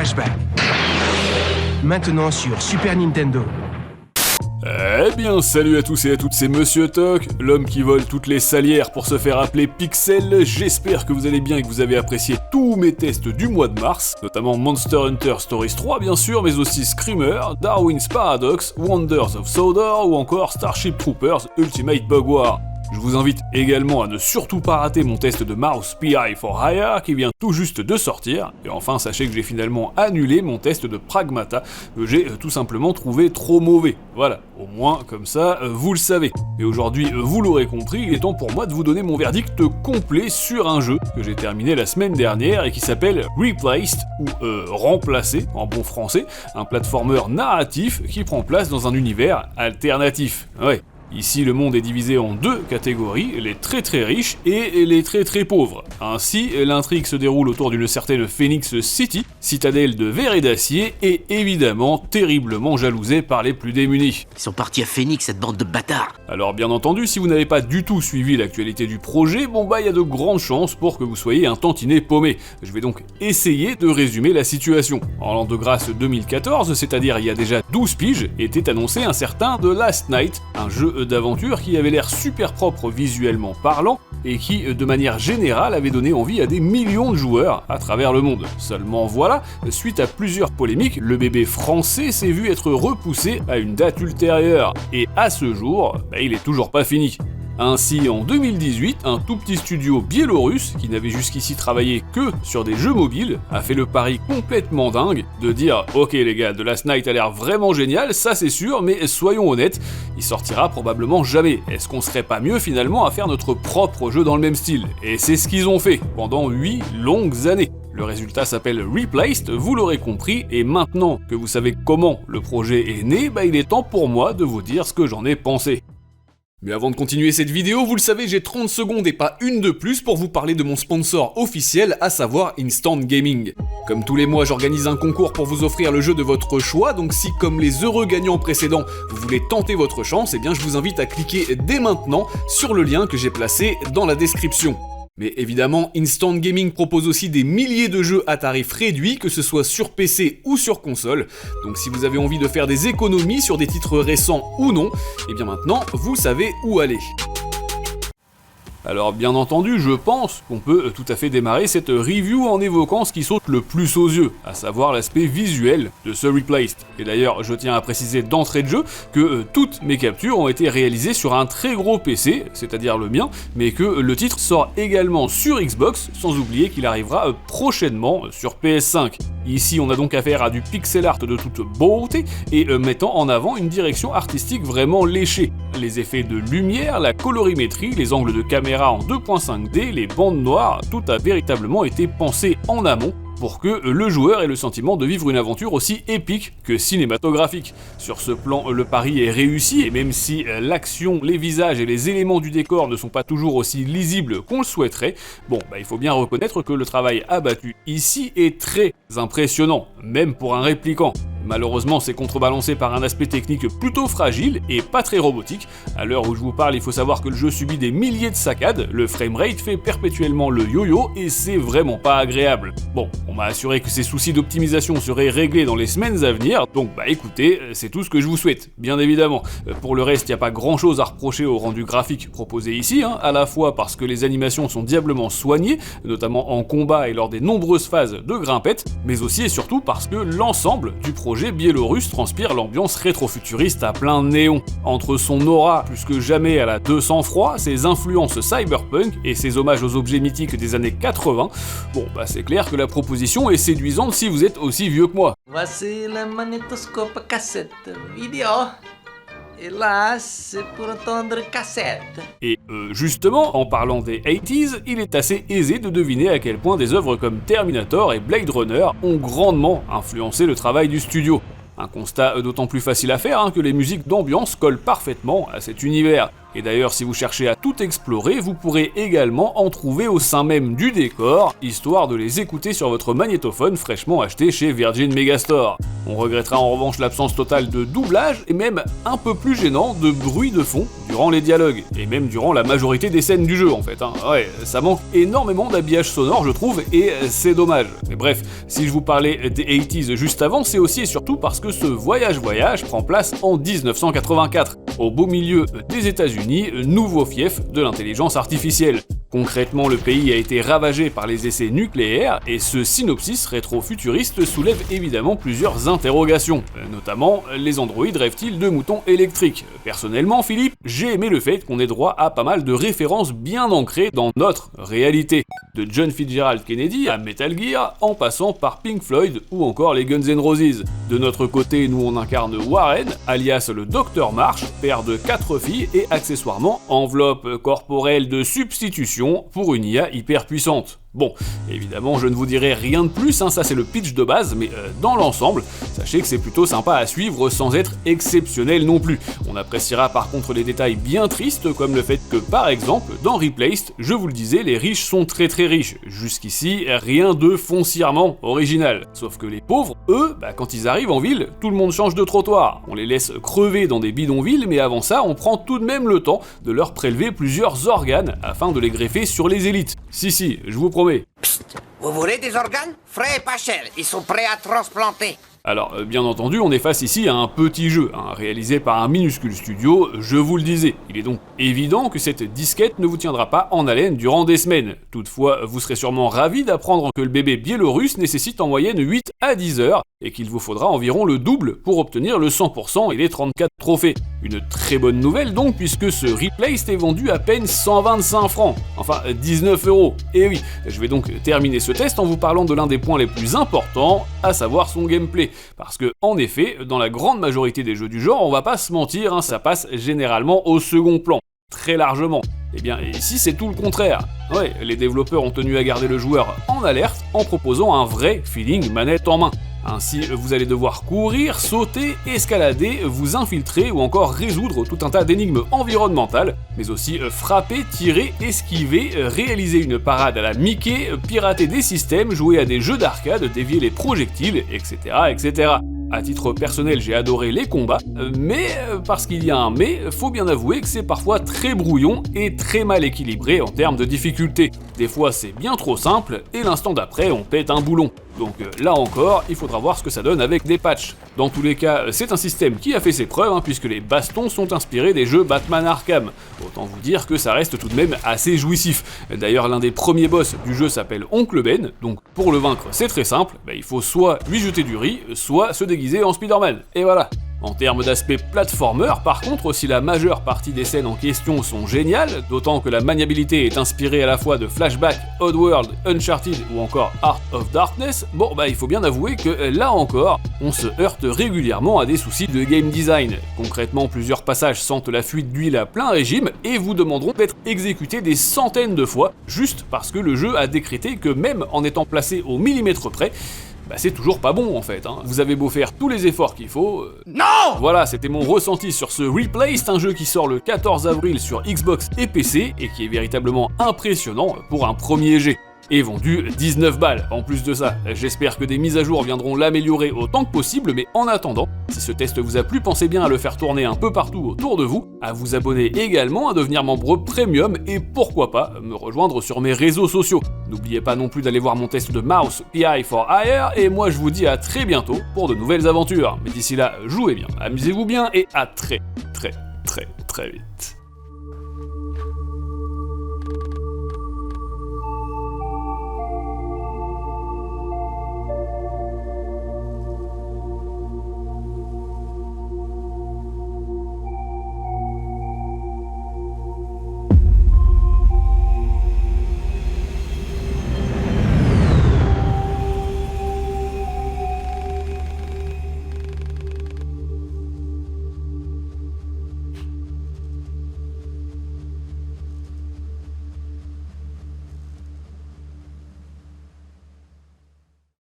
Flashback. Maintenant sur Super Nintendo. Eh bien, salut à tous et à toutes, c'est Monsieur Toc, l'homme qui vole toutes les salières pour se faire appeler Pixel. J'espère que vous allez bien et que vous avez apprécié tous mes tests du mois de mars, notamment Monster Hunter Stories 3 bien sûr, mais aussi Screamer, Darwin's Paradox, Wonders of Sodor ou encore Starship Troopers Ultimate Bug War. Je vous invite également à ne surtout pas rater mon test de Mouse PI for Hire qui vient tout juste de sortir. Et enfin, sachez que j'ai finalement annulé mon test de Pragmata que j'ai tout simplement trouvé trop mauvais. Voilà, au moins comme ça, vous le savez. Et aujourd'hui, vous l'aurez compris, il est temps pour moi de vous donner mon verdict complet sur un jeu que j'ai terminé la semaine dernière et qui s'appelle Replaced, ou Remplacé en bon français, un platformer narratif qui prend place dans un univers alternatif. Ouais. Ici, le monde est divisé en deux catégories, les très très riches et les très très pauvres. Ainsi, l'intrigue se déroule autour d'une certaine Phoenix City, citadelle de verre et d'acier, et évidemment terriblement jalousée par les plus démunis. Ils sont partis à Phoenix, cette bande de bâtards. Alors bien entendu, si vous n'avez pas du tout suivi l'actualité du projet, il y a de grandes chances pour que vous soyez un tantinet paumé. Je vais donc essayer de résumer la situation. En l'an de grâce 2014, c'est-à-dire il y a déjà 12 piges, était annoncé un certain The Last Night, un jeu d'aventure qui avait l'air super propre visuellement parlant et qui, de manière générale, avait donné envie à des millions de joueurs à travers le monde. Seulement voilà, suite à plusieurs polémiques, le bébé français s'est vu être repoussé à une date ultérieure. Et à ce jour, il est toujours pas fini. Ainsi, en 2018, un tout petit studio biélorusse, qui n'avait jusqu'ici travaillé que sur des jeux mobiles, a fait le pari complètement dingue de dire « Ok les gars, The Last Night a l'air vraiment génial, ça c'est sûr, mais soyons honnêtes, il sortira probablement jamais. Est-ce qu'on serait pas mieux finalement à faire notre propre jeu dans le même style ?» Et c'est ce qu'ils ont fait, pendant 8 longues années. Le résultat s'appelle Replaced, vous l'aurez compris, et maintenant que vous savez comment le projet est né, il est temps pour moi de vous dire ce que j'en ai pensé. Mais avant de continuer cette vidéo, vous le savez, j'ai 30 secondes et pas une de plus pour vous parler de mon sponsor officiel, à savoir Instant Gaming. Comme tous les mois, j'organise un concours pour vous offrir le jeu de votre choix, donc si, comme les heureux gagnants précédents, vous voulez tenter votre chance, je vous invite à cliquer dès maintenant sur le lien que j'ai placé dans la description. Mais évidemment, Instant Gaming propose aussi des milliers de jeux à tarif réduit, que ce soit sur PC ou sur console. Donc si vous avez envie de faire des économies sur des titres récents ou non, maintenant vous savez où aller. Alors bien entendu, je pense qu'on peut tout à fait démarrer cette review en évoquant ce qui saute le plus aux yeux, à savoir l'aspect visuel de ce Replaced. Et d'ailleurs, je tiens à préciser d'entrée de jeu que toutes mes captures ont été réalisées sur un très gros PC, c'est-à-dire le mien, mais que le titre sort également sur Xbox, sans oublier qu'il arrivera prochainement sur PS5. Ici, on a donc affaire à du pixel art de toute beauté et mettant en avant une direction artistique vraiment léchée. Les effets de lumière, la colorimétrie, les angles de caméra en 2.5D, les bandes noires, tout a véritablement été pensé en amont pour que le joueur ait le sentiment de vivre une aventure aussi épique que cinématographique. Sur ce plan, le pari est réussi, et même si l'action, les visages et les éléments du décor ne sont pas toujours aussi lisibles qu'on le souhaiterait, il faut bien reconnaître que le travail abattu ici est très impressionnant, même pour un répliquant. Malheureusement, c'est contrebalancé par un aspect technique plutôt fragile et pas très robotique. À l'heure où je vous parle, il faut savoir que le jeu subit des milliers de saccades, le framerate fait perpétuellement le yo-yo et c'est vraiment pas agréable. On m'a assuré que ces soucis d'optimisation seraient réglés dans les semaines à venir, donc écoutez, c'est tout ce que je vous souhaite, bien évidemment. Pour le reste, il n'y a pas grand chose à reprocher au rendu graphique proposé ici, à la fois parce que les animations sont diablement soignées, notamment en combat et lors des nombreuses phases de grimpette, mais aussi et surtout parce que l'ensemble du projet biélorusse transpire l'ambiance rétro-futuriste à plein néon. Entre son aura plus que jamais à la 200 froid, ses influences cyberpunk et ses hommages aux objets mythiques des années 80, c'est clair que la proposition est séduisante si vous êtes aussi vieux que moi. Voici le magnétoscope cassette vidéo. Et là, c'est pour entendre cassette. Et justement, en parlant des 80s, il est assez aisé de deviner à quel point des œuvres comme Terminator et Blade Runner ont grandement influencé le travail du studio. Un constat d'autant plus facile à faire que les musiques d'ambiance collent parfaitement à cet univers. Et d'ailleurs, si vous cherchez à tout explorer, vous pourrez également en trouver au sein même du décor, histoire de les écouter sur votre magnétophone fraîchement acheté chez Virgin Megastore. On regrettera en revanche l'absence totale de doublage et même un peu plus gênant de bruit de fond durant les dialogues, et même durant la majorité des scènes du jeu en fait. Ouais, ça manque énormément d'habillage sonore je trouve, et c'est dommage. Mais bref, si je vous parlais des 80s juste avant, c'est aussi et surtout parce que ce voyage prend place en 1984, au beau milieu des États-Unis, nouveau fief de l'intelligence artificielle. Concrètement, le pays a été ravagé par les essais nucléaires et ce synopsis rétro-futuriste soulève évidemment plusieurs interrogations, notamment les androïdes rêvent-ils de moutons électriques? Personnellement, Philippe, j'ai aimé le fait qu'on ait droit à pas mal de références bien ancrées dans notre réalité, de John Fitzgerald Kennedy à Metal Gear, en passant par Pink Floyd ou encore les Guns N' Roses. De notre côté, nous on incarne Warren, alias le Dr Marsh, père de 4 filles et accessoirement enveloppe corporelle de substitution pour une IA hyper puissante. Bon, évidemment, je ne vous dirai rien de plus, ça c'est le pitch de base, mais dans l'ensemble, sachez que c'est plutôt sympa à suivre sans être exceptionnel non plus. On appréciera par contre les détails bien tristes, comme le fait que par exemple, dans Replaced, je vous le disais, les riches sont très riches. Jusqu'ici, rien de foncièrement original. Sauf que les pauvres, eux, quand ils arrivent en ville, tout le monde change de trottoir. On les laisse crever dans des bidonvilles, mais avant ça, on prend tout de même le temps de leur prélever plusieurs organes afin de les greffer sur les élites. Si, je vous promets. Psst, vous voulez des organes? Frais et pas chers, ils sont prêts à transplanter. Alors, bien entendu, on est face ici à un petit jeu, réalisé par un minuscule studio, je vous le disais. Il est donc évident que cette disquette ne vous tiendra pas en haleine durant des semaines. Toutefois, vous serez sûrement ravis d'apprendre que le bébé biélorusse nécessite en moyenne 8 à 10 heures, et qu'il vous faudra environ le double pour obtenir le 100% et les 34 trophées. Une très bonne nouvelle donc, puisque ce Replaced est vendu à peine 125 francs, enfin 19 €. Et oui, je vais donc terminer ce test en vous parlant de l'un des points les plus importants, à savoir son gameplay. Parce que, en effet, dans la grande majorité des jeux du genre, on va pas se mentir, ça passe généralement au second plan, très largement. Et bien ici c'est tout le contraire. Ouais, les développeurs ont tenu à garder le joueur en alerte en proposant un vrai feeling manette en main. Ainsi, vous allez devoir courir, sauter, escalader, vous infiltrer ou encore résoudre tout un tas d'énigmes environnementales, mais aussi frapper, tirer, esquiver, réaliser une parade à la Mickey, pirater des systèmes, jouer à des jeux d'arcade, dévier les projectiles, etc., etc. À titre personnel, j'ai adoré les combats, mais parce qu'il y a un mais, faut bien avouer que c'est parfois très brouillon et très mal équilibré en termes de difficulté. Des fois c'est bien trop simple, et l'instant d'après on pète un boulon. Donc là encore, il faudra voir ce que ça donne avec des patchs. Dans tous les cas, c'est un système qui a fait ses preuves, puisque les bastons sont inspirés des jeux Batman Arkham. Autant vous dire que ça reste tout de même assez jouissif. D'ailleurs, l'un des premiers boss du jeu s'appelle Oncle Ben, donc pour le vaincre c'est très simple, il faut soit lui jeter du riz, soit se déguiser en Spider-Man. Et voilà. En termes d'aspect platformer, par contre, aussi la majeure partie des scènes en question sont géniales, d'autant que la maniabilité est inspirée à la fois de Flashback, Oddworld, Uncharted ou encore Art of Darkness. Bon, il faut bien avouer que là encore, on se heurte régulièrement à des soucis de game design. Concrètement, plusieurs passages sentent la fuite d'huile à plein régime et vous demanderont d'être exécutés des centaines de fois, juste parce que le jeu a décrété que même en étant placé au millimètre près, c'est toujours pas bon en fait. Vous avez beau faire tous les efforts qu'il faut... Non! Voilà, c'était mon ressenti sur ce Replaced, un jeu qui sort le 14 avril sur Xbox et PC, et qui est véritablement impressionnant pour un premier jet. Et vendu 19 balles. En plus de ça, j'espère que des mises à jour viendront l'améliorer autant que possible, mais en attendant, si ce test vous a plu, pensez bien à le faire tourner un peu partout autour de vous, à vous abonner également, à devenir membre premium, et pourquoi pas me rejoindre sur mes réseaux sociaux. N'oubliez pas non plus d'aller voir mon test de Mouse PI for Hire, et moi je vous dis à très bientôt pour de nouvelles aventures. Mais d'ici là, jouez bien, amusez-vous bien, et à très vite.